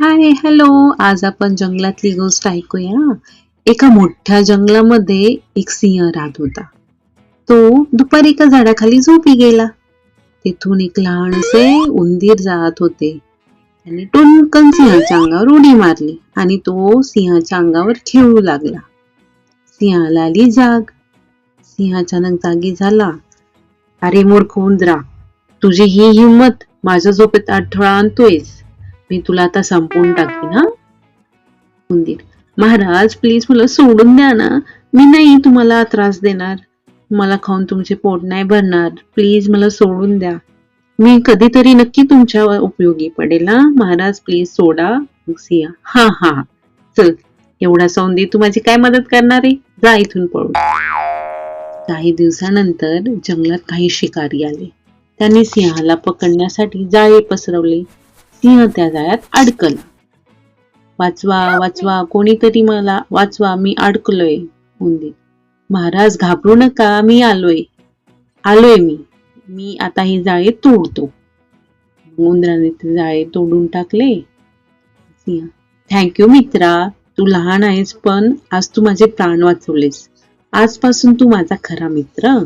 Hi hello. आज आपण जंगलातली गोष्ट ऐकूया. एका मोठ्या जंगलामध्ये एक सिंह राहत होता. तो दुपारी एका झाडाखाली झोपी गेला. तिथून एक लहानसे उंदीर जात होते. त्याने टुनकन सिंहाच्या अंगावर उडी मारली आणि तो सिंहाच्या अंगावर खेळू लागला. सिंहाला आली जाग. सिंह अचानक जागी झाला. अरे मूर्ख उंदरा, तुझी ही हिंमत, माझ्या झोपेत अडथळा आणतोयस. मी तुला आता संपवून टाकीन हा. उंदीर, महाराज प्लीज मला सोडून द्या ना. मी नाही तुम्हाला त्रास देणार. मला खाऊन तुमचे पोट नाही भरणार. प्लीज मला सोडून द्या. मी कधीतरी नक्की तुमच्या उपयोगी पडेल ना. महाराज प्लीज सोडा. मग सिंह, हा हा हा. चल, एवढा उंदीर तू माझी काय मदत करणार आहे? जा इथून पळून. काही दिवसानंतर जंगलात काही शिकारी आले. त्यांनी सिंहाला पकडण्यासाठी जाळे पसरवले. सिंह त्या जाळ्यात अडकला. वाचवा वाचवा, कोणीतरी मला वाचवा, मी अडकलोय. उंदीर, महाराज घाबरू नका, मी आलोय. आलोय मी. मी आता ही जाळे तोडतो. उंदराने ते जाळे तोडून टाकले. सिंह, थँक्यू मित्रा. तू लहान आहेस पण आज तू माझे प्राण वाचवलेस. आजपासून तू माझा खरा मित्र.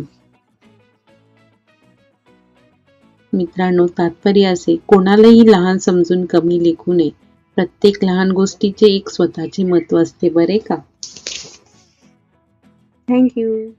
मित्रांनो, तात्पर्य असे, कोणालाही लहान समजून कमी लेखू नये. प्रत्येक लहान गोष्टीचे एक स्वतःचे महत्त्व असते बरे का. थँक्यू.